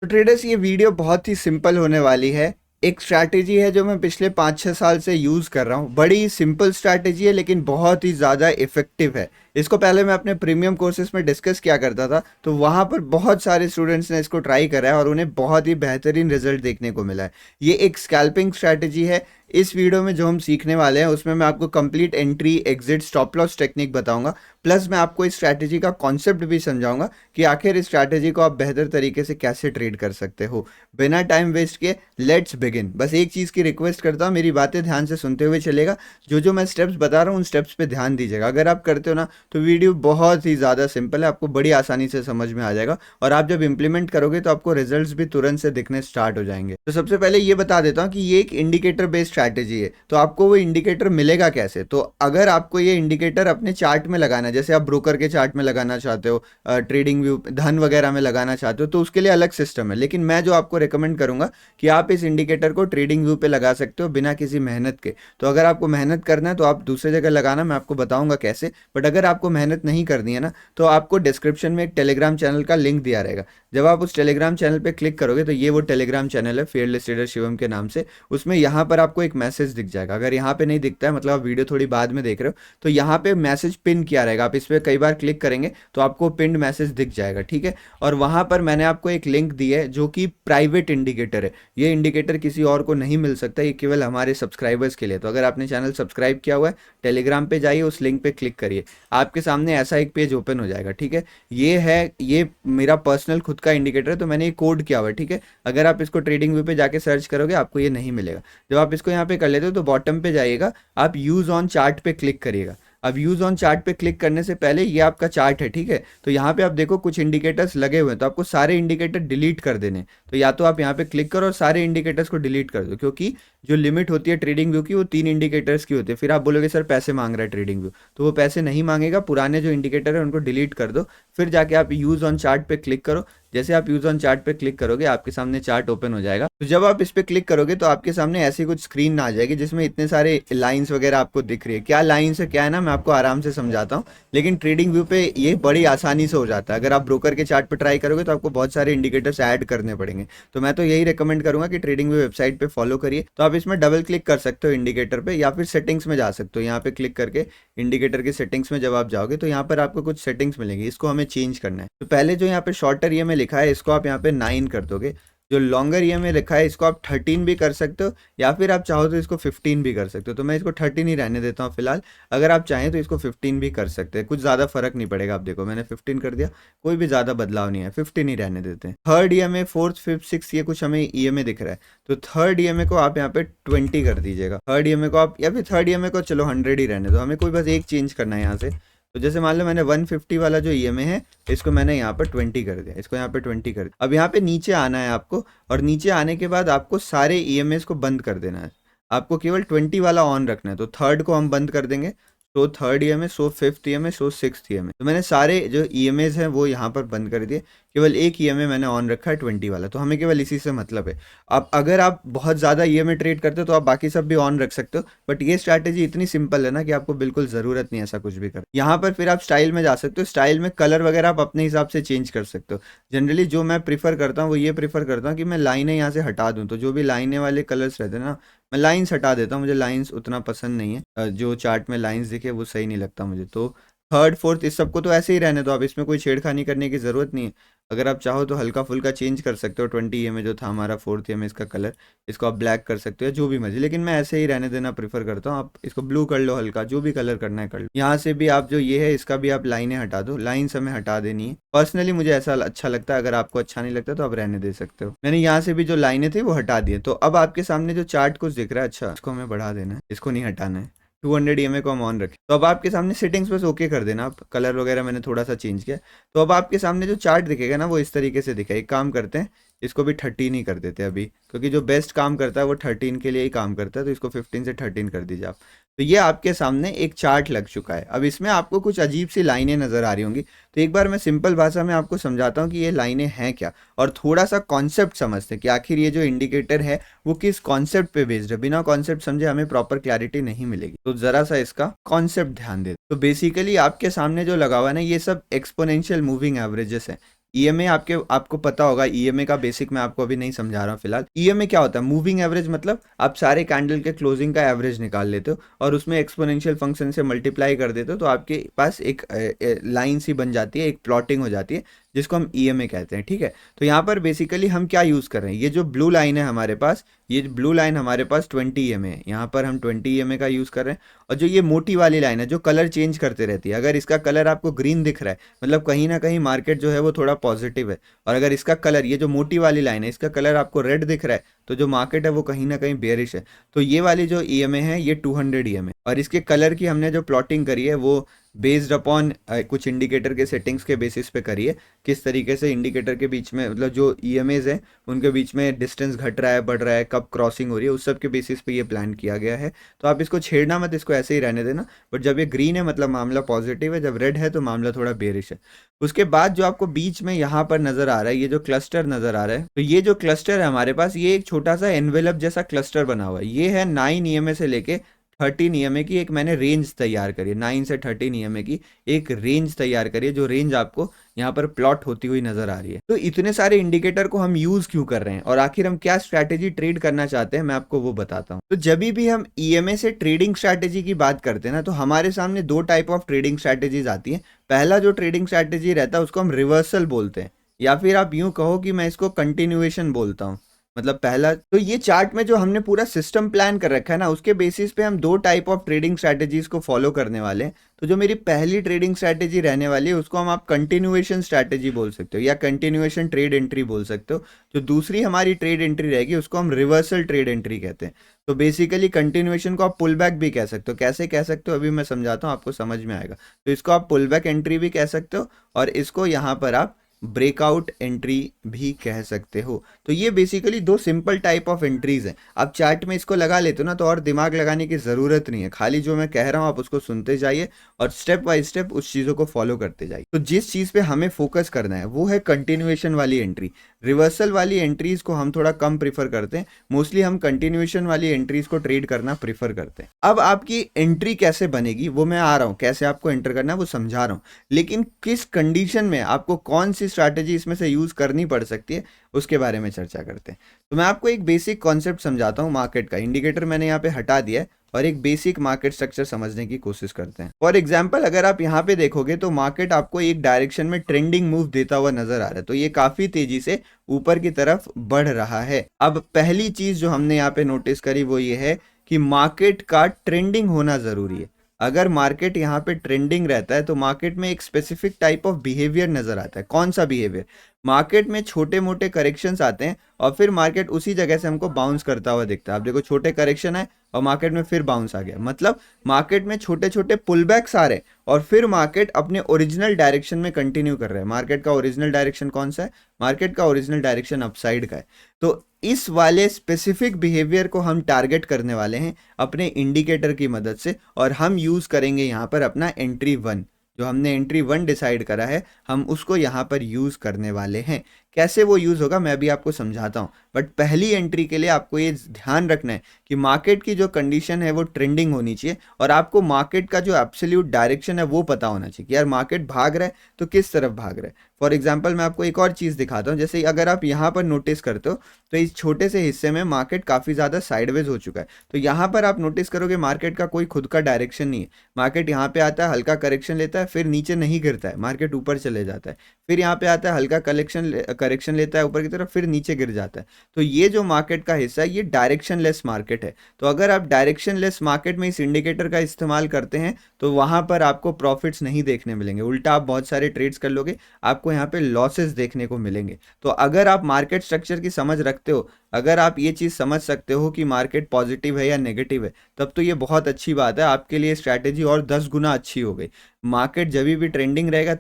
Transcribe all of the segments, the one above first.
तो ट्रेडर्स ये वीडियो बहुत ही सिंपल होने वाली है। एक स्ट्रैटेजी है जो मैं पिछले 5-6 साल से यूज़ कर रहा हूँ। बड़ी सिंपल स्ट्रैटेजी है लेकिन बहुत ही ज़्यादा इफ़ेक्टिव है। इसको पहले मैं अपने प्रीमियम कोर्सेज़ में डिस्कस किया करता था, तो वहाँ पर बहुत सारे स्टूडेंट्स ने इसको ट्राई करा है और उन्हें बहुत ही बेहतरीन रिजल्ट देखने को मिला है। ये एक स्कैल्पिंग स्ट्रैटेजी है। इस वीडियो में जो हम सीखने वाले हैं उसमें मैं आपको complete entry, exit, stop loss technique बताऊंगा। प्लस मैं आपको इस स्ट्रैटेजी का कॉन्सेप्ट भी समझाऊंगा कि आखिर इस स्ट्रैटेजी को आप बेहतर तरीके से कैसे ट्रेड कर सकते हो। बिना टाइम वेस्ट किए लेट्स बिगिन। बस एक चीज़ की रिक्वेस्ट करता हूँ, मेरी बातें ध्यान से सुनते हुए चलेगा। जो मैं स्टेप्स बता रहा हूँ उन स्टेप्स पे ध्यान दीजिएगा। अगर आप करते हो ना तो वीडियो बहुत ही ज़्यादा सिंपल है, आपको बड़ी आसानी से समझ में आ जाएगा और आप जब इंप्लीमेंट करोगे तो आपको रिजल्ट्स भी तुरंत से दिखने स्टार्ट हो जाएंगे। तो सबसे पहले ये बता देता हूँ कि ये एक इंडिकेटर बेस्ड स्ट्रैटेजी है। तो आपको वो इंडिकेटर मिलेगा कैसे? तो अगर आपको ये इंडिकेटर अपने चार्ट में लगाना है, जैसे आप ब्रोकर के चार्ट में लगाना चाहते हो, ट्रेडिंग व्यू, धन वगैरह में लगाना चाहते हो, तो उसके लिए अलग सिस्टम है। लेकिन मैं जो आपको रिकमेंड करूंगा कि आप इस इंडिकेटर को ट्रेडिंग व्यू पे लगा सकते हो बिना किसी मेहनत के। तो अगर आपको मेहनत करना है तो आप दूसरी जगह लगाना, मैं आपको बताऊंगा कैसे। बट अगर आपको मेहनत नहीं करनी है ना, तो आपको डिस्क्रिप्शन में एक टेलीग्राम चैनल का लिंक दिया रहेगा। जब आप उस टेलीग्राम चैनल पे क्लिक करोगे तो ये वो टेलीग्राम चैनल है, फेयरलेस ट्रेडर शिवम के नाम से। उसमें यहाँ पर आपको एक मैसेज दिख जाएगा। अगर यहाँ पे नहीं दिखता है, मतलब आप वीडियो थोड़ी बाद में देख रहे हो, तो यहाँ पे मैसेज पिन किया रहेगा। आप इस पर कई बार क्लिक करेंगे तो आपको पिन मैसेज दिख जाएगा, ठीक है। और वहाँ पर मैंने आपको एक लिंक दी है जो कि प्राइवेट इंडिकेटर है। ये इंडिकेटर किसी और को नहीं मिल सकता, ये केवल हमारे सब्सक्राइबर्स के लिए। तो अगर आपने चैनल सब्सक्राइब किया हुआ है, टेलीग्राम पे जाइए, उस लिंक पे क्लिक करिए, आपके सामने ऐसा एक पेज ओपन हो जाएगा, ठीक है। ये मेरा पर्सनल खुद का इंडिकेटर है, तो मैंने ये कोड किया हुआ है, ठीक है। अगर आप इसको ट्रेडिंग व्यू पे जाके सर्च करोगे आपको ये नहीं मिलेगा। जब आप इसको यहाँ पे कर लेते हो तो बॉटम पे जाइएगा, आप यूज़ ऑन चार्ट पे क्लिक करिएगा। अब यूज़ ऑन चार्ट पे क्लिक करने से पहले ये आपका चार्ट है, ठीक है। तो यहाँ पे आप देखो कुछ इंडिकेटर्स लगे हुए हैं, तो आपको सारे इंडिकेटर डिलीट कर देने। तो या तो आप यहाँ पे क्लिक करो और सारे इंडिकेटर्स को डिलीट कर दो, क्योंकि जो लिमिट होती है ट्रेडिंग व्यू की वो 3 इंडिकेटर्स की होती है। फिर आप बोलोगे सर पैसे मांग रहा है ट्रेडिंग व्यू, तो वो पैसे नहीं मांगेगा। पुराने जो इंडिकेटर है उनको डिलीट कर दो, फिर जाके आप यूज़ ऑन चार्ट पे क्लिक करो। जैसे आप यूज़ ऑन चार्ट पे क्लिक करोगे आपके सामने चार्ट ओपन हो जाएगा। तो जब आप इस पे क्लिक करोगे तो आपके सामने ऐसी कुछ स्क्रीन आ जाएगी जिसमें इतने सारे लाइंस वगैरह आपको दिख रही है। क्या लाइंस है क्या है ना, मैं आपको आराम से समझाता हूँ। लेकिन ट्रेडिंग व्यू पे ये बड़ी आसानी से हो जाता है। अगर आप ब्रोकर के चार्ट पे ट्राई करोगे तो आपको बहुत सारे इंडिकेटर्स ऐड करने पड़ेंगे। तो मैं तो यही रिकमेंड करूंगा कि ट्रेडिंग व्यू वेबसाइट पे फॉलो करिए। तो आप इसमें डबल क्लिक कर सकते हो इंडिकेटर पे, या फिर सेटिंग्स में जा सकते हो। यहाँ पे क्लिक करके इंडिकेटर की सेटिंग्स में जब आप जाओगे तो यहाँ पर आपको कुछ सेटिंग्स मिलेंगी, इसको हमें चेंज करना है। तो पहले जो यहाँ पे शॉर्टर ईएमए लिखा है इसको आप यहाँ पे 9 कर दोगे। जो लॉन्गर ईएमए लिखा है इसको आप 13 भी कर सकते हो, या फिर आप चाहो तो इसको 15 भी कर सकते हो। तो मैं इसको 13 ही रहने देता हूँ फिलहाल। अगर आप चाहें तो इसको 15 भी कर सकते हैं, कुछ ज़्यादा फर्क नहीं पड़ेगा। आप देखो मैंने 15 कर दिया, कोई भी ज़्यादा बदलाव नहीं है, 15 ही रहने देते हैं। Third EMA, fourth, fifth, six, ये कुछ हमें ईएमए दिख रहा है, तो थर्ड ईएमए को आप यहाँ पे 20 कर दीजिएगा। थर्ड ईएमए को आप, या फिर थर्ड ईएमए को चलो 100 ही रहने दो, हमें कोई बस एक चेंज करना है यहाँ से। तो जैसे मान लो मैंने 150 वाला जो ईएमए है इसको मैंने यहाँ पर 20 कर दिया, इसको यहाँ पे 20 कर दिया। अब यहाँ पे नीचे आना है आपको, और नीचे आने के बाद आपको सारे ईएमएस को बंद कर देना है। आपको केवल 20 वाला ऑन रखना है। तो थर्ड को हम बंद कर देंगे, so third EMA, so fifth EMA, so sixth EMA. तो मैंने सारे जो ईएमएस हैं वो यहाँ पर बंद कर दिए। केवल एक ईएमए मैंने ऑन रखा है 20 वाला, तो हमें केवल इसी से मतलब है। अब अगर आप बहुत ज़्यादा ईएमए ट्रेड करते हो तो आप बाकी सब भी ऑन रख सकते हो, बट ये स्ट्रैटेजी इतनी सिंपल है ना कि आपको बिल्कुल ज़रूरत नहीं है ऐसा कुछ भी कर। यहाँ पर फिर आप स्टाइल में जा सकते हो, स्टाइल में कलर वगैरह आप अपने हिसाब से चेंज कर सकते हो। जनरली जो मैं प्रीफर करता हूँ वो ये प्रीफर करता हूँ कि मैं लाइनें यहाँ से हटा दूँ। तो जो भी लाइनें वाले कलर्स रहते हैं ना, मैं लाइंस हटा देता हूँ। मुझे लाइंस उतना पसंद नहीं है, जो चार्ट में लाइंस दिखे वो सही नहीं लगता मुझे। तो थर्ड, फोर्थ, इस सबको तो ऐसे ही रहने दो, आप इसमें कोई छेड़खानी करने की ज़रूरत नहीं है। अगर आप चाहो तो हल्का फुल्का चेंज कर सकते हो। 20 ये में जो था हमारा फोर्थ ये में इसका कलर, इसको आप ब्लैक कर सकते हो, जो भी मर्जी। लेकिन मैं ऐसे ही रहने देना प्रीफर करता हूँ। आप इसको ब्लू कर लो, हल्का जो भी कलर करना है कर लो। यहाँ से भी आप जो ये है इसका भी आप लाइनें हटा दो, लाइन्स हमें हटा देनी है। पर्सनली मुझे ऐसा अच्छा लगता है, अगर आपको अच्छा नहीं लगता तो आप रहने दे सकते हो। मैंने यहाँ से भी जो लाइनें थी वो हटा दी है। तो अब आपके सामने जो चार्ट कुछ दिख रहा है, अच्छा इसको हमें बढ़ा देना है, इसको नहीं हटाना है। 200 ईएमए को हम ऑन रखें। तो अब आपके सामने सेटिंग्स बस ओके कर देना आप, कलर वगैरह मैंने थोड़ा सा चेंज किया। तो अब आपके सामने जो चार्ट दिखेगा ना वो इस तरीके से दिखेगा। एक काम करते हैं, इसको भी 13 ही कर देते हैं अभी, क्योंकि जो बेस्ट काम करता है वो 13 के लिए ही काम करता है। तो इसको 15 से 13 कर दीजिए आप। तो ये आपके सामने एक चार्ट लग चुका है। अब इसमें आपको कुछ अजीब सी लाइनें नज़र आ रही होंगी, तो एक बार मैं सिंपल भाषा में आपको समझाता हूँ कि ये लाइनें हैं क्या, और थोड़ा सा कॉन्सेप्ट समझते हैं कि आखिर ये जो इंडिकेटर है वो किस कॉन्सेप्ट पे बेस्ड है। बिना कॉन्सेप्ट समझे हमें प्रॉपर क्लैरिटी नहीं मिलेगी। तो जरा सा इसका कॉन्सेप्ट ध्यान दे। तो बेसिकली आपके सामने जो लगा हुआ है ना, ये सब एक्सपोनेंशियल मूविंग एवरेजेस है। ईएमए आपको पता होगा, ईएमए का बेसिक मैं आपको अभी नहीं समझा रहा हूँ फिलहाल। ईएमए क्या होता है? मूविंग एवरेज, मतलब आप सारे कैंडल के क्लोजिंग का एवरेज निकाल लेते हो और उसमें एक्सपोनेंशियल फंक्शन से मल्टीप्लाई कर देते हो, तो आपके पास एक लाइन सी बन जाती है, एक प्लॉटिंग हो जाती है, जिसको हम ईएमए कहते हैं, ठीक है। तो यहाँ पर बेसिकली हम क्या यूज़ कर रहे हैं, ये जो ब्लू लाइन है हमारे पास, ये ब्लू लाइन हमारे पास 20 ईएमए है, यहाँ पर हम 20 ईएमए का यूज़ कर रहे हैं। और जो ये मोटी वाली लाइन है जो कलर चेंज करते रहती है, अगर इसका कलर आपको ग्रीन दिख रहा है, मतलब कहीं ना कहीं मार्केट जो है वो थोड़ा पॉजिटिव है। और अगर इसका कलर, ये जो मोटी वाली लाइन है, इसका कलर आपको रेड दिख रहा है, तो जो मार्केट है वो कहीं ना कहीं बेयरिश है। तो ये वाली जो ईएमए है ये 200 ईएमए, और इसके कलर की हमने जो प्लॉटिंग करी है वो बेस्ड अपॉन कुछ इंडिकेटर के सेटिंग्स के बेसिस पे करी है, किस तरीके से इंडिकेटर के बीच में, मतलब जो ईएमएज है उनके बीच में डिस्टेंस घट रहा है, बढ़ रहा है, कब क्रॉसिंग हो रही है, उस सब के बेसिस पे ये प्लान किया गया है। तो आप इसको छेड़ना मत, इसको ऐसे ही रहने देना। बट जब ये ग्रीन है मतलब मामला पॉजिटिव है, जब रेड है तो मामला थोड़ा बेरिश है। उसके बाद जो आपको बीच में यहाँ पर नजर आ रहा है, ये जो क्लस्टर नजर आ रहा है, तो ये जो क्लस्टर है हमारे पास, ये एक छोटा सा एनवेलप जैसा क्लस्टर बना हुआ है। ये है 9 ईएमए से लेके 13 ईएमए की एक मैंने रेंज तैयार करी है, 9 से 13 ईएमए की एक रेंज तैयार करी है, जो रेंज आपको यहाँ पर प्लॉट होती हुई नजर आ रही है। तो इतने सारे इंडिकेटर को हम यूज क्यों कर रहे हैं और आखिर हम क्या स्ट्रैटेजी ट्रेड करना चाहते हैं, मैं आपको वो बताता हूँ। तो जब भी हम ईएमए से ट्रेडिंग स्ट्रैटेजी की बात करते हैं ना, तो हमारे सामने दो टाइप ऑफ ट्रेडिंग स्ट्रैटेजीज आती है। पहला जो ट्रेडिंग स्ट्रैटेजी रहता है उसको हम रिवर्सल बोलते हैं, या फिर आप यूं कहो कि मैं इसको कंटिन्यूएशन बोलता हूँ। मतलब पहला, तो ये चार्ट में जो हमने पूरा सिस्टम प्लान कर रखा है ना, उसके बेसिस पे हम दो टाइप ऑफ ट्रेडिंग स्ट्रैटेजीज को फॉलो करने वाले हैं। तो जो मेरी पहली ट्रेडिंग स्ट्रैटेजी रहने वाली है उसको हम आप कंटिन्यूएशन स्ट्रैटेजी बोल सकते हो, या कंटिन्यूएशन ट्रेड एंट्री बोल सकते हो। जो दूसरी हमारी ट्रेड एंट्री रहेगी उसको हम रिवर्सल ट्रेड एंट्री कहते हैं। तो बेसिकली कंटिन्यूएशन को आप पुल बैक भी कह सकते हो। कैसे कह सकते हो अभी मैं समझाता हूँ, आपको समझ में आएगा। तो इसको आप पुल बैक एंट्री भी कह सकते हो, और इसको यहाँ पर आप ब्रेकआउट एंट्री भी कह सकते हो। तो ये बेसिकली दो सिंपल टाइप ऑफ एंट्रीज हैं। आप चार्ट में इसको लगा लेते हो ना, तो और दिमाग लगाने की ज़रूरत नहीं है, खाली जो मैं कह रहा हूँ आप उसको सुनते जाइए और स्टेप बाय स्टेप उस चीज़ों को फॉलो करते जाइए। तो जिस चीज़ पे हमें फोकस करना है वो है कंटिन्यूएशन वाली एंट्री। रिवर्सल वाली एंट्रीज को हम थोड़ा कम प्रीफर करते हैं, मोस्टली हम कंटिन्यूएशन वाली एंट्रीज को ट्रेड करना प्रीफर करते हैं। अब आपकी एंट्री कैसे बनेगी वो मैं आ रहा हूँ, कैसे आपको एंटर करना है वो समझा रहा हूँ, लेकिन किस कंडीशन में आपको कौन सी स्ट्रैटेजी इसमें से यूज करनी पड़ सकती है उसके बारे में चर्चा करते हैं। तो मैं आपको एक बेसिक कॉन्सेप्ट समझाता हूँ मार्केट का। इंडिकेटर मैंने यहाँ पे हटा दिया है और एक बेसिक मार्केट स्ट्रक्चर समझने की कोशिश करते हैं। फॉर एग्जांपल अगर आप यहाँ पे देखोगे तो मार्केट आपको एक डायरेक्शन में ट्रेंडिंग मूव देता हुआ नजर आ रहा है, तो ये काफी तेजी से ऊपर की तरफ बढ़ रहा है। अब पहली चीज जो हमने यहाँ पे नोटिस करी वो ये है कि मार्केट का ट्रेंडिंग होना जरूरी है। अगर मार्केट यहाँ पे ट्रेंडिंग रहता है तो मार्केट में एक स्पेसिफिक टाइप ऑफ बिहेवियर नजर आता है। कौन सा बिहेवियर? मार्केट में छोटे मोटे करेक्शंस आते हैं और फिर मार्केट उसी जगह से हमको बाउंस करता हुआ दिखता है। आप देखो, छोटे करेक्शन है और मार्केट में फिर बाउंस आ गया, मतलब मार्केट में छोटे छोटे पुलबैक्स आ रहे हैं और फिर मार्केट अपने ओरिजिनल डायरेक्शन में कंटिन्यू कर रहा है। मार्केट का ओरिजिनल डायरेक्शन कौन सा है? मार्केट का ओरिजिनल डायरेक्शन अपसाइड का है। तो इस वाले स्पेसिफिक बिहेवियर को हम टारगेट करने वाले हैं अपने इंडिकेटर की मदद से, और हम यूज करेंगे यहाँ पर अपना एंट्री 1। जो हमने एंट्री 1 डिसाइड करा है हम उसको यहाँ पर यूज करने वाले हैं। कैसे वो यूज होगा मैं अभी आपको समझाता हूँ, बट पहली एंट्री के लिए आपको ये ध्यान रखना है कि मार्केट की जो कंडीशन है वो ट्रेंडिंग होनी चाहिए, और आपको मार्केट का जो एब्सोल्यूट डायरेक्शन है वो पता होना चाहिए कि यार मार्केट भाग रहा है तो किस तरफ भाग रहा है। फॉर एग्जाम्पल मैं आपको एक और चीज़ दिखाता हूँ। जैसे अगर आप यहाँ पर नोटिस करते हो तो इस छोटे से हिस्से में मार्केट काफ़ी ज़्यादा साइडवेज हो चुका है। तो यहाँ पर आप नोटिस करोगे मार्केट का कोई खुद का डायरेक्शन नहीं है। मार्केट यहाँ पे आता है, हल्का करेक्शन लेता है, फिर नीचे नहीं गिरता है, मार्केट ऊपर चले जाता है, फिर यहाँ पे आता है, हल्का करेक्शन लेता है ऊपर की तरफ, फिर नीचे गिर जाता है। तो ये जो मार्केट का हिस्सा है ये डायरेक्शन लेस मार्केट है। तो अगर आप डायरेक्शन लेस मार्केट में इस इंडिकेटर का इस्तेमाल करते हैं तो वहां पर आपको प्रॉफिट्स नहीं देखने मिलेंगे, उल्टा आप बहुत सारे ट्रेड्स कर लोगे, आपको यहाँ पे लॉसेस देखने को मिलेंगे। तो अगर आप मार्केट स्ट्रक्चर की समझ रखते हो, अगर आप ये चीज़ समझ सकते हो कि मार्केट पॉजिटिव है या नेगेटिव है, तब तो ये बहुत अच्छी बात है, आपके लिए स्ट्रैटेजी और 10 गुना अच्छी हो गई। मार्केट जब भी ट्रेंडिंग रहेगा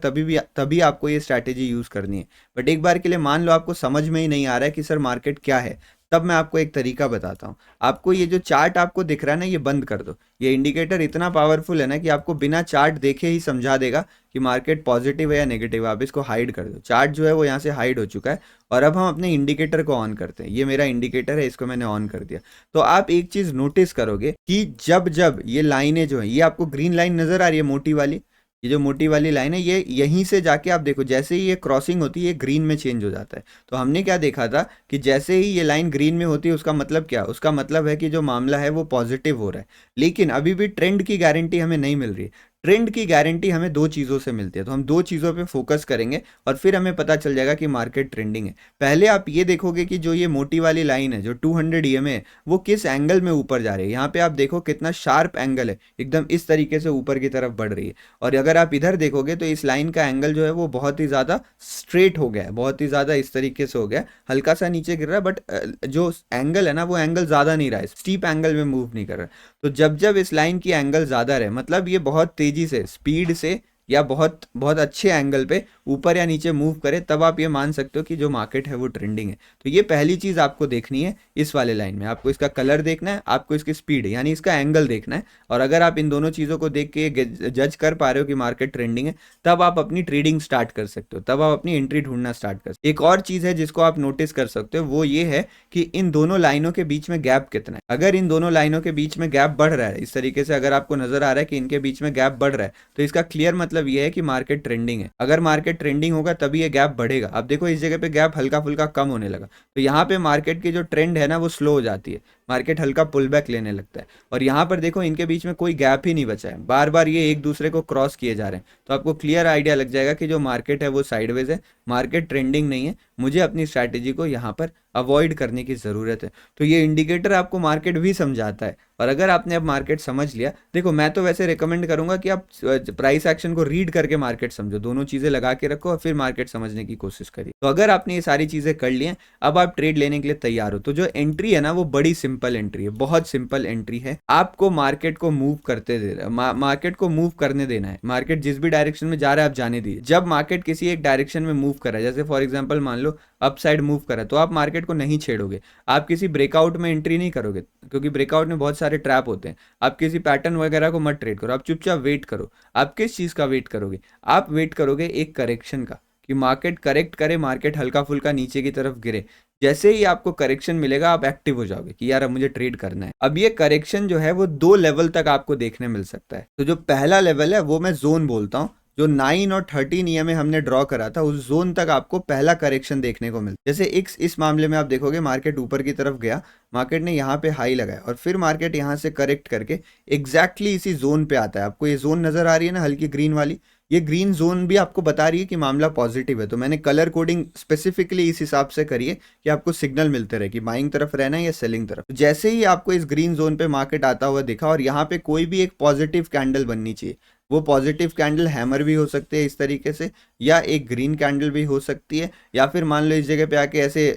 तभी आपको ये स्ट्रैटेजी यूज़ करनी है। बट एक बार के लिए मान लो आपको समझ में ही नहीं आ रहा है कि सर मार्केट क्या है, तब मैं आपको एक तरीका बताता हूँ। आपको ये जो चार्ट आपको दिख रहा है ना, ये बंद कर दो। ये इंडिकेटर इतना पावरफुल है ना कि आपको बिना चार्ट देखे ही समझा देगा कि मार्केट पॉजिटिव है या नेगेटिव है। आप इसको हाइड कर दो, चार्ट जो है वो यहाँ से हाइड हो चुका है, और अब हम अपने इंडिकेटर को ऑन करते हैं। ये मेरा इंडिकेटर है, इसको मैंने ऑन कर दिया। तो आप एक चीज नोटिस करोगे कि जब जब ये लाइनें जो है, ये आपको ग्रीन लाइन नजर आ रही है मोटी वाली, ये जो मोटी वाली लाइन है ये यहीं से जाके आप देखो जैसे ही ये क्रॉसिंग होती है ये ग्रीन में चेंज हो जाता है। तो हमने क्या देखा था कि जैसे ही ये लाइन ग्रीन में होती है उसका मतलब क्या, उसका मतलब है कि जो मामला है वो पॉजिटिव हो रहा है। लेकिन अभी भी ट्रेंड की गारंटी हमें नहीं मिल रही है। ट्रेंड की गारंटी हमें दो चीज़ों से मिलती है, तो हम दो चीज़ों पे फोकस करेंगे और फिर हमें पता चल जाएगा कि मार्केट ट्रेंडिंग है। पहले आप ये देखोगे कि जो ये मोटी वाली लाइन है जो 200 ईएमए है वो किस एंगल में ऊपर जा रही है। यहाँ पे आप देखो कितना शार्प एंगल है, एकदम इस तरीके से ऊपर की तरफ बढ़ रही है। और अगर आप इधर देखोगे तो इस लाइन का एंगल जो है वो बहुत ही ज़्यादा स्ट्रेट हो गया है, बहुत ही ज़्यादा इस तरीके से हो गया है, हल्का सा नीचे गिर रहा है बट जो एंगल है ना वो एंगल ज़्यादा नहीं रहा है, स्टीप एंगल में मूव नहीं कर रहा है। तो जब जब इस लाइन की एंगल ज़्यादा रहे मतलब ये बहुत तेज़ी से स्पीड से या बहुत बहुत अच्छे एंगल पे ऊपर या नीचे मूव करे, तब आप ये मान सकते हो कि जो मार्केट है वो ट्रेंडिंग है। तो ये पहली चीज़ आपको देखनी है इस वाले लाइन में, आपको इसका कलर देखना है, आपको इसकी स्पीड यानी इसका एंगल देखना है। और अगर आप इन दोनों चीज़ों को देख के जज कर पा रहे हो कि मार्केट ट्रेंडिंग है, तब आप अपनी ट्रेडिंग स्टार्ट कर सकते हो, तब आप अपनी एंट्री ढूंढना स्टार्ट कर सकते हो। एक और चीज़ है जिसको आप नोटिस कर सकते हो वो ये है कि इन दोनों लाइनों के बीच में गैप कितना है। अगर इन दोनों लाइनों के बीच में गैप बढ़ रहा है इस तरीके से, अगर आपको नजर आ रहा है कि इनके बीच में गैप बढ़ रहा है, तो इसका क्लियर मतलब ये है कि मार्केट ट्रेंडिंग है। अगर मार्केट ट्रेंडिंग होगा तभी ये गैप बढ़ेगा। अब देखो इस जगह पे गैप हल्का फुल्का कम होने लगा, तो यहाँ पे मार्केट की जो ट्रेंड है ना वो स्लो हो जाती है, मार्केट हल्का पुल बैक लेने लगता है। और यहाँ पर देखो इनके बीच में कोई गैप ही नहीं बचा है, बार बार ये एक दूसरे को क्रॉस किए जा रहे हैं। तो आपको क्लियर आइडिया लग जाएगा कि जो मार्केट है वो साइडवेज है, मार्केट ट्रेंडिंग नहीं है, मुझे अपनी स्ट्रैटेजी को यहाँ पर अवॉइड करने की ज़रूरत है। तो ये इंडिकेटर आपको मार्केट भी समझाता है। और अगर आपने अब मार्केट समझ लिया, देखो मैं तो वैसे रिकमेंड करूंगा कि आप प्राइस एक्शन को रीड करके मार्केट समझो, दोनों चीज़ें लगा के रखो और फिर मार्केट समझने की कोशिश करिए। तो अगर आपने ये सारी चीज़ें कर ली हैं, अब आप ट्रेड लेने के लिए तैयार हो, तो जो एंट्री है ना वो बड़ी सिंपल एंट्री है, बहुत सिंपल एंट्री है। आपको मार्केट को मूव करते दे मार्केट को मूव करने देना है। मार्केट जिस भी डायरेक्शन में जा रहा है आप जाने दीजिए। जब मार्केट किसी एक डायरेक्शन में मूव कर रहा है, जैसे फॉर एग्जाम्पल मान लो अप साइड मूव कर रहा है, तो आप मार्केट को नहीं छेड़ोगे, आप किसी ब्रेकआउट में एंट्री नहीं करोगे, क्योंकि ब्रेकआउट में बहुत सारे ट्रैप होते हैं। आप किसी पैटर्न वगैरह को मत ट्रेड करो, आप चुपचाप वेट करो। आप किस चीज़ का वेट करोगे? आप वेट करोगे एक करेक्शन का, कि मार्केट करेक्ट करे, मार्केट हल्का फुल्का नीचे की तरफ गिरे। जैसे ही आपको करेक्शन मिलेगा आप एक्टिव हो जाओगे कि यार अब मुझे ट्रेड करना है। अब ये करेक्शन जो है वो दो लेवल तक आपको देखने मिल सकता है। तो जो पहला लेवल है वो मैं जोन बोलता हूँ, जो 9 और 13 ईएमए हमने ड्रॉ करा था उस जोन तक आपको पहला करेक्शन देखने को मिलता है। जैसे इस मामले में आप देखोगे मार्केट ऊपर की तरफ गया, मार्केट ने यहाँ पे हाई लगाया और फिर मार्केट यहाँ से करेक्ट करके एग्जैक्टली इसी जोन पे आता है। आपको ये जोन नजर आ रही है ना हल्की ग्रीन वाली, ये ग्रीन जोन भी आपको बता रही है कि मामला पॉजिटिव है। तो मैंने कलर कोडिंग स्पेसिफिकली इस हिसाब से करी है कि आपको सिग्नल मिलते रहे कि बाइंग तरफ रहना है या सेलिंग तरफ। तो जैसे ही आपको इस ग्रीन जोन पे मार्केट आता हुआ दिखा और यहाँ पे कोई भी एक पॉजिटिव कैंडल बननी चाहिए, वो पॉजिटिव कैंडल हैमर भी हो सकते हैं इस तरीके से, या एक ग्रीन कैंडल भी हो सकती है, या फिर मान लो इस जगह पे आके ऐसे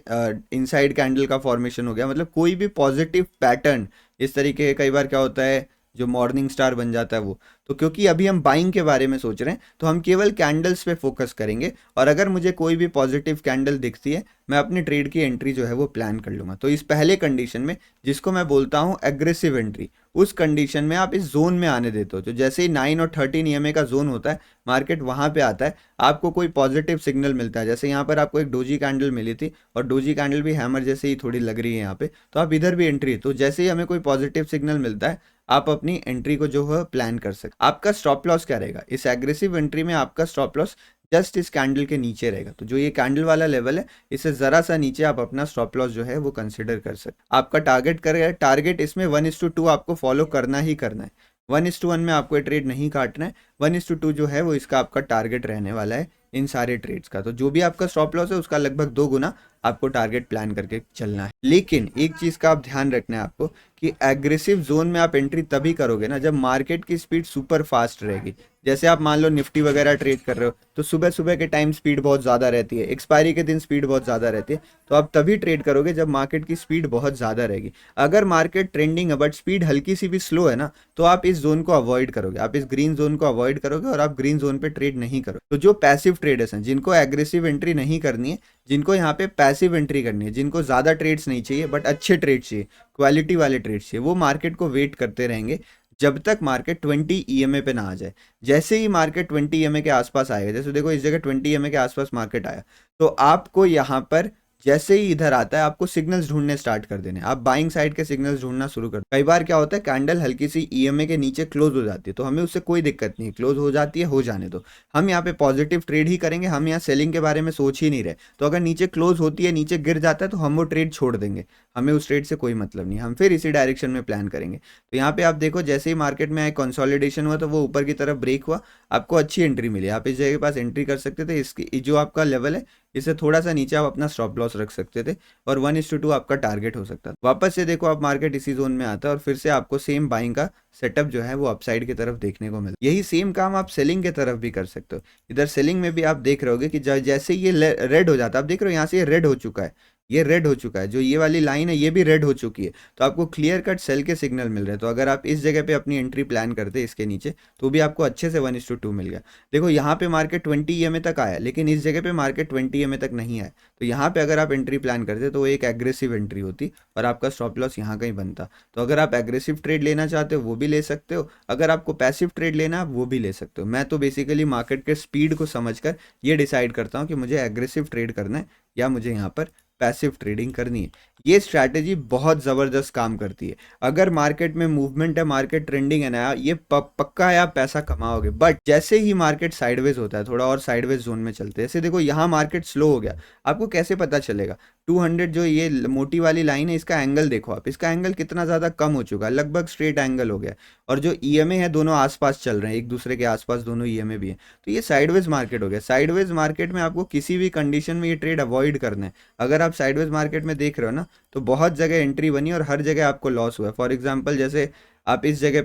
इनसाइड कैंडल का फॉर्मेशन हो गया, मतलब कोई भी पॉजिटिव पैटर्न इस तरीके। कई बार क्या होता है जो मॉर्निंग स्टार बन जाता है वो। तो क्योंकि अभी हम बाइंग के बारे में सोच रहे हैं तो हम केवल कैंडल्स पे फोकस करेंगे, और अगर मुझे कोई भी पॉजिटिव कैंडल दिखती है मैं अपनी ट्रेड की एंट्री जो है वो प्लान कर लूँगा। तो इस पहले कंडीशन में, जिसको मैं बोलता हूँ एग्रेसिव एंट्री, उस कंडीशन में आप इस जोन में आने देते हो। तो जैसे ही 9 और 13 ईएमए का जोन होता है, मार्केट वहाँ पे आता है, आपको कोई पॉजिटिव सिग्नल मिलता है। जैसे यहाँ पर आपको एक डोजी कैंडल मिली थी और डोजी कैंडल भी हैमर जैसे ही थोड़ी लग रही है यहाँ पे, तो आप इधर भी एंट्री। तो जैसे ही हमें कोई पॉजिटिव सिग्नल मिलता है आप अपनी एंट्री को जो है प्लान कर सकते। आपका स्टॉप लॉस क्या रहेगा इस एग्रेसिव एंट्री में? आपका स्टॉप लॉस जस्ट इस कैंडल के नीचे रहेगा। तो जो ये कैंडल वाला लेवल है इससे ज़रा सा नीचे आप अपना स्टॉप लॉस जो है वो कंसिडर कर सकते। आपका टारगेट करेगा, टारगेट इसमें 1:2 आपको फॉलो करना ही करना है। 1:1 में आपको ट्रेड नहीं काटना है, 1:2 जो है वो इसका आपका टारगेट रहने वाला है इन सारे ट्रेड्स का। तो जो भी आपका स्टॉप लॉस है उसका लगभग 2 गुना आपको टारगेट प्लान करके चलना है। लेकिन एक चीज़ का आप ध्यान रखना है आपको कि एग्रेसिव जोन में आप एंट्री तभी करोगे ना जब मार्केट की स्पीड सुपर फास्ट रहेगी। जैसे आप मान लो निफ्टी वगैरह ट्रेड कर रहे हो तो सुबह सुबह के टाइम स्पीड बहुत ज़्यादा रहती है, एक्सपायरी के दिन स्पीड बहुत ज़्यादा रहती है, तो आप तभी ट्रेड करोगे जब मार्केट की स्पीड बहुत ज़्यादा रहेगी। अगर मार्केट ट्रेंडिंग है बट स्पीड हल्की सी भी स्लो है ना, तो आप इस जोन को अवॉइड करोगे, आप इस ग्रीन जोन को अवॉइड करोगे और आप ग्रीन जोन पे ट्रेड नहीं करोगे। तो जो पैसिव ट्रेडर्स हैं जिनको एग्रेसिव एंट्री नहीं करनी है, जिनको यहाँ पे पैसिव एंट्री करनी है, जिनको ज़्यादा ट्रेड्स नहीं चाहिए बट अच्छे ट्रेड चाहिए, क्वालिटी वाले ट्रेड चाहिए, वो मार्केट को वेट करते रहेंगे जब तक मार्केट 20 ईएमए पे ना आ जाए। जैसे ही मार्केट 20 ईएमए के आसपास आएगा, जैसे देखो इस जगह 20 ईएमए के आसपास मार्केट आया, तो आपको यहाँ पर जैसे ही इधर आता है आपको सिग्नल्स ढूंढने स्टार्ट कर देने, आप बाइंग साइड के सिग्नल्स ढूंढना शुरू कर। कई बार क्या होता है, कैंडल हल्की सी ईएमए के नीचे क्लोज हो जाती है, तो हमें उससे कोई दिक्कत नहीं, क्लोज हो जाती है, हो जाने दो, हम यहाँ पे पॉजिटिव ट्रेड ही करेंगे, हम यहाँ सेलिंग के बारे में सोच ही नहीं रहे। तो अगर नीचे क्लोज होती है, नीचे गिर जाता है, तो हम वो ट्रेड छोड़ देंगे, हमें उस ट्रेड से कोई मतलब नहीं, हम फिर इसी डायरेक्शन में प्लान करेंगे। तो यहाँ पे आप देखो, जैसे ही मार्केट में कंसोलिडेशन हुआ तो वो ऊपर की तरफ ब्रेक हुआ, आपको अच्छी एंट्री मिली, आप इस जगह के पास एंट्री कर सकते थे। इसकी जो आपका लेवल है, इससे थोड़ा सा नीचे आप अपना स्टॉप लॉस रख सकते थे, और 1:2 आपका टारगेट हो सकता था। वापस से देखो, आप मार्केट इसी जोन में आता है, और फिर से आपको सेम बाइंग का सेटअप जो है वो अपसाइड की तरफ देखने को मिलता है। यही सेम काम आप सेलिंग की तरफ भी कर सकते हो। इधर सेलिंग में भी आप देख रहे होगे कि जैसे ये रेड हो जाता है, आप देख रहे हो यहाँ से ये रेड हो चुका है, ये रेड हो चुका है, जो ये वाली लाइन है ये भी रेड हो चुकी है, तो आपको क्लियर कट सेल के सिग्नल मिल रहे हैं। तो अगर आप इस जगह पे अपनी एंट्री प्लान करते इसके नीचे, तो भी आपको अच्छे से 1:2 मिल गया। देखो यहाँ पे मार्केट 20 ईएमए तक आया, लेकिन इस जगह पे मार्केट 20 ईएमए तक नहीं आया, तो यहाँ पे अगर आप एंट्री प्लान करते तो वो एक एग्रेसिव एंट्री होती, और आपका स्टॉप लॉस यहाँ कहीं बनता। तो अगर आप एग्रेसिव ट्रेड लेना चाहते हो वो भी ले सकते हो, अगर आपको पैसिव ट्रेड लेना है वो भी ले सकते हो। मैं तो बेसिकली मार्केट के स्पीड को समझकर ये डिसाइड करता हूँ कि मुझे एग्रेसिव ट्रेड करना है या मुझे यहाँ पर पैसिव ट्रेडिंग करनी है। ये स्ट्रैटेजी बहुत ज़बरदस्त काम करती है। अगर मार्केट में मूवमेंट है, मार्केट ट्रेंडिंग है ना, ये पक्का है आप पैसा कमाओगे। बट जैसे ही मार्केट साइडवेज होता है, थोड़ा और साइडवेज जोन में चलते हैं, जैसे देखो यहाँ मार्केट स्लो हो गया, आपको कैसे पता चलेगा? 200 जो ये मोटी वाली लाइन है, इसका एंगल देखो आप, इसका एंगल कितना ज़्यादा कम हो चुका है, लगभग स्ट्रेट एंगल हो गया, और जो ईएमए है दोनों आसपास चल रहे हैं, एक दूसरे के आसपास दोनों ईएमए भी हैं, तो ये साइडवेज मार्केट हो गया। साइडवेज मार्केट में आपको किसी भी कंडीशन में ये ट्रेड अवॉइड करना है। अगर आप साइडवेज मार्केट में देख रहे हो ना, तो बहुत जगह एंट्री बनी और हर जगह आपको लॉस हुआ है। फॉर एग्जांपल जैसे आप इस जगह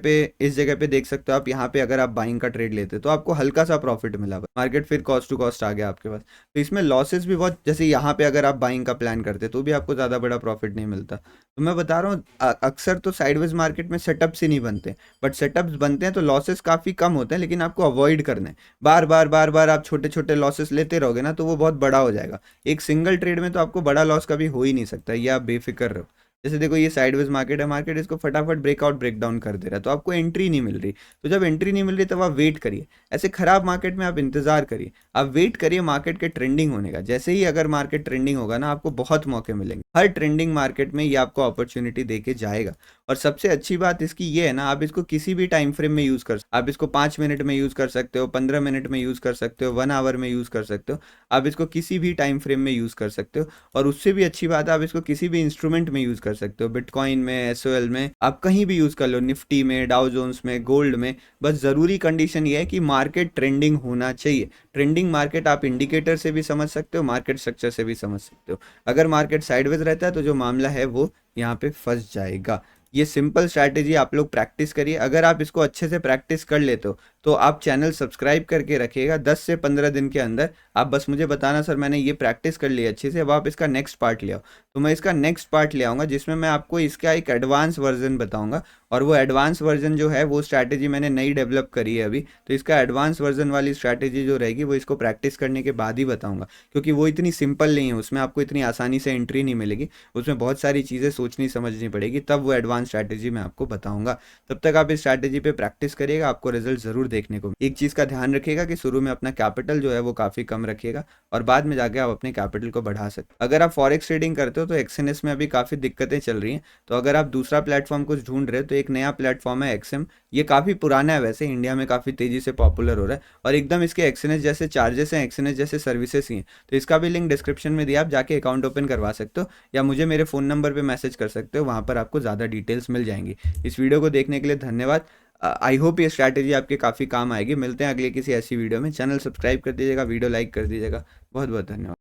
पे देख सकते हो, आप यहाँ पे अगर आप बाइंग का ट्रेड लेते तो आपको हल्का सा प्रॉफिट मिला, मार्केट फिर कॉस्ट टू कॉस्ट आ गया आपके पास। तो इसमें लॉसेस भी बहुत, जैसे यहाँ पे अगर आप बाइंग का प्लान करते तो भी आपको ज़्यादा बड़ा प्रॉफिट नहीं मिलता। तो मैं बता रहा हूँ, अक्सर तो साइडवेज मार्केट में सेटअप्स ही नहीं बनते, बट सेटअप्स बनते हैं तो लॉसेस काफ़ी कम होते हैं, लेकिन आपको अवॉइड करना है। बार बार बार बार आप छोटे छोटे लॉसेस लेते रहोगे ना, तो वो बहुत बड़ा हो जाएगा। एक सिंगल ट्रेड में तो आपको बड़ा लॉस कभी हो ही नहीं सकता, ये आप बेफिक्र रहो। जैसे देखो ये साइडवेज मार्केट है, मार्केट इसको फटाफट ब्रेकआउट ब्रेकडाउन कर दे रहा है, तो आपको एंट्री नहीं मिल रही। तो जब एंट्री नहीं मिल रही तब आप वेट करिए, ऐसे खराब मार्केट में आप इंतजार करिए, आप वेट करिए मार्केट के ट्रेंडिंग होने का। जैसे ही अगर मार्केट ट्रेंडिंग होगा ना, आपको बहुत मौके मिलेंगे, हर ट्रेंडिंग मार्केट में ये आपको अपॉर्चुनिटी दे के जाएगा। और सबसे अच्छी बात इसकी ये है ना, आप इसको किसी भी टाइम फ्रेम में यूज़ कर सकते हो। आप इसको 5 मिनट में यूज़ कर सकते हो, 15 मिनट में यूज़ कर सकते हो, 1 आवर में यूज़ कर सकते हो, आप इसको किसी भी टाइम फ्रेम में यूज़ कर सकते हो। और उससे भी अच्छी बात है, आप इसको किसी भी इंस्ट्रूमेंट में यूज़ कर सकते हो, बिटकॉइन में, एसओएल में, आप कहीं भी यूज़ कर लो, निफ्टी में, डाउ जोन्स में, गोल्ड में। बस ज़रूरी कंडीशन ये है कि मार्केट ट्रेंडिंग होना चाहिए। ट्रेंडिंग मार्केट आप इंडिकेटर से भी समझ सकते हो, मार्केट स्ट्रक्चर से भी समझ सकते हो। अगर मार्केट साइडवेज रहता है तो जो मामला है वो यहाँ पे फंस जाएगा। ये सिंपल स्ट्रैटेजी आप लोग प्रैक्टिस करिए। अगर आप इसको अच्छे से प्रैक्टिस कर लेते हो तो आप चैनल सब्सक्राइब करके रखिएगा। 10 से 15 दिन के अंदर आप बस मुझे बताना, सर मैंने ये प्रैक्टिस कर ली अच्छे से, अब आप इसका नेक्स्ट पार्ट ले आओ। तो मैं इसका नेक्स्ट पार्ट ले आऊँगा, जिसमें मैं आपको इसका एक एडवांस वर्जन बताऊँगा। और वो एडवांस वर्जन जो है, वो स्ट्रैटेजी मैंने नई डेवलप करी है अभी, तो इसका एडवांस वर्जन वाली स्ट्रैटेजी जो रहेगी वो इसको प्रैक्टिस करने के बाद ही बताऊँगा, क्योंकि वो इतनी सिंपल नहीं है, उसमें आपको इतनी आसानी से एंट्री नहीं मिलेगी, उसमें बहुत सारी चीज़ें सोचनी समझनी पड़ेगी, तब वो एडवांस स्ट्रैटेजी मैं आपको बताऊँगा। तब तक आप इस स्ट्रैटेजी पे प्रैक्टिस करिएगा, आपको रिजल्ट ज़रूर देखने को। एक चीज़ का ध्यान रखिएगा कि शुरू में अपना कैपिटल जो है वो काफ़ी कम रखिएगा, और बाद में जाके आप अपने कैपिटल को बढ़ा सकते। अगर आप फॉरेक्स ट्रेडिंग करते हो तो एक्सएनएस में अभी काफ़ी दिक्कतें चल रही हैं, तो अगर आप दूसरा प्लेटफॉर्म कुछ ढूंढ रहे हो तो एक नया प्लेटफॉर्म है एक्सएम। ये काफ़ी पुराना है, वैसे इंडिया में काफ़ी तेज़ी से पॉपुलर हो रहा है, और एकदम इसके एक्सएनएस जैसे चार्जेस हैं, एक्सएनएस जैसे सर्विसेज ही हैं। तो इसका भी लिंक डिस्क्रिप्शन में दिया, आप जाके अकाउंट ओपन करवा सकते हो, या मुझे मेरे फ़ोन नंबर पर मैसेज कर सकते हो, वहाँ पर आपको ज़्यादा डिटेल्स मिल जाएंगी। इस वीडियो को देखने के लिए धन्यवाद। आई होप ये स्ट्रैटेजी आपके काफ़ी काम आएगी। मिलते हैं अगले किसी ऐसी वीडियो में। चैनल सब्सक्राइब कर दीजिएगा, वीडियो लाइक कर दीजिएगा। बहुत बहुत धन्यवाद।